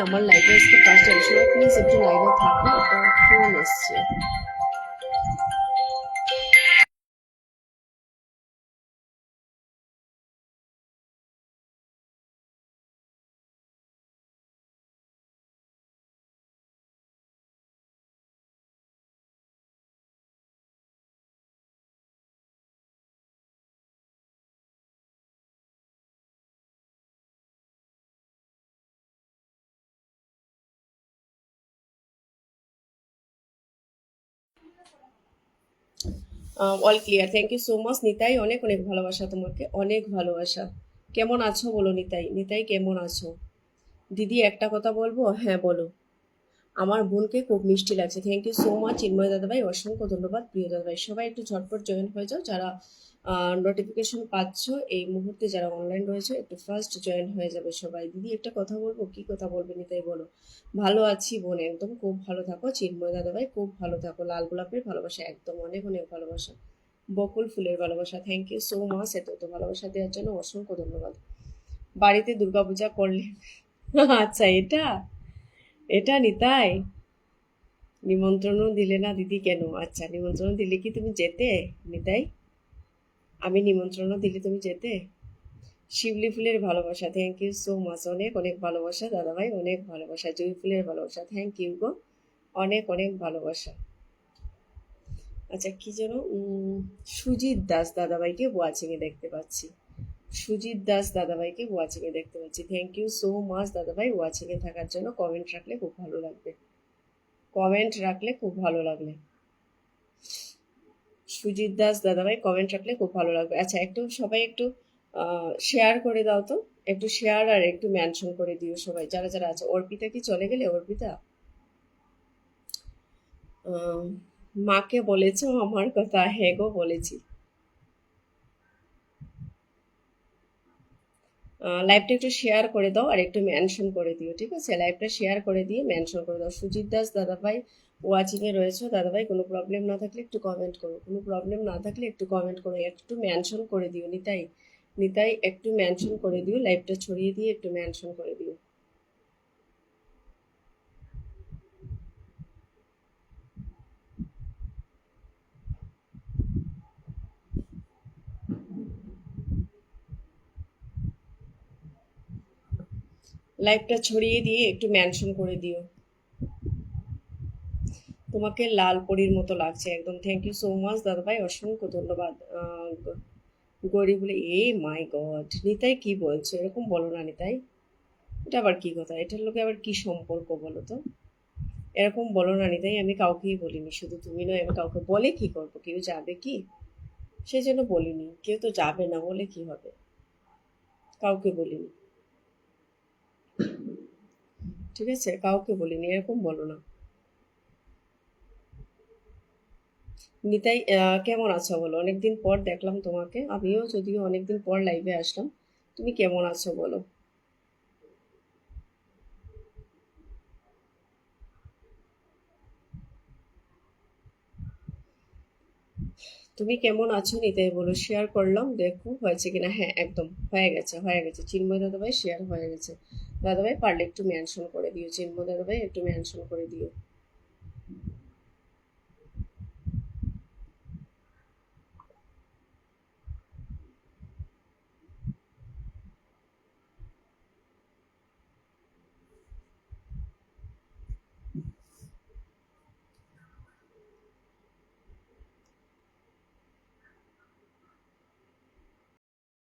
আমার লাইভে আজকে ফার্স্ট টাইম, সবাই প্লিজ একটু লাইভে থাকো, ফোন এসছে। All clear, thank you so much Nitai, অনেক অনেক ভালোবাসা তোমাকে, অনেক ভালোবাসা। কেমন আছো বলো নিতাই, নিতাই কেমন আছো? দিদি একটা কথা বলবো? হ্যাঁ বলো। আমার বোনকে খুব মিষ্টি লাগছে, থ্যাংক ইউ সো মাচ চিন্ময় দাদাভাই, অসংখ্য ধন্যবাদ প্রিয় দাদাভাই। সবাই একটু ঝটপট জয়েন হয়ে যাও, যারা নোটিফিকেশন পাচ্ছ এই মুহূর্তে, যারা অনলাইন রয়েছে একটু ফার্স্ট জয়েন হয়ে যাবে সবাই। দিদি একটা কথা বলবো? কি কথা বলবে নিতাই বলো? ভালো আছি বোন, একদম খুব ভালো থাকো। চিন্ময় দাদাভাই খুব ভালো থাকো। লাল গোলাপের ভালোবাসা, একদম অনেক অনেক ভালোবাসা। বকুল ফুলের ভালোবাসা, থ্যাংক ইউ সো মাচ, এত ভালোবাসা দেওয়ার জন্য অসংখ্য ধন্যবাদ। বাড়িতে দুর্গাপূজা করলে আচ্ছা, এটা এটা নিতাই, নিমন্ত্রণও দিলে না দিদি কেন? আচ্ছা, নিমন্ত্রণ দিলে কি তুমি যেতে নিতাই? আমি নিমন্ত্রণও দিলে তুমি যেতে? শিউলি ফুলের ভালোবাসা, থ্যাংক ইউ সো মাচ, অনেক অনেক ভালোবাসা দাদাভাই, অনেক ভালোবাসা। জুঁই ফুলের ভালোবাসা, থ্যাংক ইউ গো, অনেক অনেক ভালোবাসা। আচ্ছা, কি যেন সুজিত দাস দাদাভাইকে ওয়াচিংয়ে দেখতে পাচ্ছি। সুজিত দাস দাদাভাইকে ওয়াচিংয়ে দেখতে পাচ্ছি, থ্যাংক ইউ সো মাচ দাদাভাই ওয়াচিংয়ে থাকার জন্য। কমেন্ট রাখলে খুব ভালো লাগবে, কমেন্ট রাখলে খুব ভালো লাগবে। সুজিত দাস দাদাভাই কমেন্ট রাখলে খুব ভালো লাগবে। আচ্ছা, একটু সবাই একটু শেয়ার করে দাও তো, একটু শেয়ার আর একটু মেনশন করে দিও সবাই, যারা যারা আছে। অর্পিতা কি চলে গেলে? অর্পিতা, মাকে বলেছো আমার কথা? হ্যাঁ গো বলেছি। লাইভটা একটু শেয়ার করে দাও আর একটু মেনশন করে দিও, ঠিক আছে? লাইভটা শেয়ার করে দিয়ে মেনশন করে দাও। সুজিত দাস দাদাভাই ওয়াচিংয়ে রয়েছে দাদাভাই, কোনো প্রবলেম না থাকলে একটু কমেন্ট করো, কোনো প্রবলেম না থাকলে একটু কমেন্ট করো, একটু মেনশন করে দিও নিতাই, নিতাই একটু মেনশন করে দিও, লাইভটা ছড়িয়ে দিয়ে একটু মেনশন করে দিও। লাইভটা ছড়িয়ে দিয়ে একটু মেনশন করে দিও। তোমাকে লাল পরীর মতো লাগছে একদম, থ্যাংক ইউ সো মাচ দাদাভাই, অসংখ্য ধন্যবাদ। গরিব বলে, এ মাই গড নিতাই কি বলছো? এরকম বলো না নিতাই, এটা আবার কি কথা? এটার লোকে আবার কি সম্পর্ক বলো তো? এরকম বলো না নিতাই, আমি কাউকেই বলিনি, শুধু তুমি নয়, আমি কাউকে বলে কি করবো? কেউ যাবে কি? সেই জন্য বলিনি, কেউ তো যাবে না, বলে কি হবে? কাউকে বলিনি, ঠিক আছে? কাউকে বলিনি, এরকম বলো না। নিতাই কেমন আছো বলো? অনেকদিন পর দেখলাম তোমাকে, আমিও যদিও অনেকদিন পর লাইভে আসলাম। তুমি কেমন আছো বলো? তুমি কেমন আছো নিতাই বলো, শেয়ার করলাম, দেখো হয়েছে কিনা। হ্যাঁ একদম হয়ে গেছে, হয়ে গেছে। চিন্ময় দাদাভাই শেয়ার হয়ে গেছে। দাদাভাই পারলে একটু মেনশন করে দিও, চিন্ময় দাদাভাই একটু মেনশন করে দিও।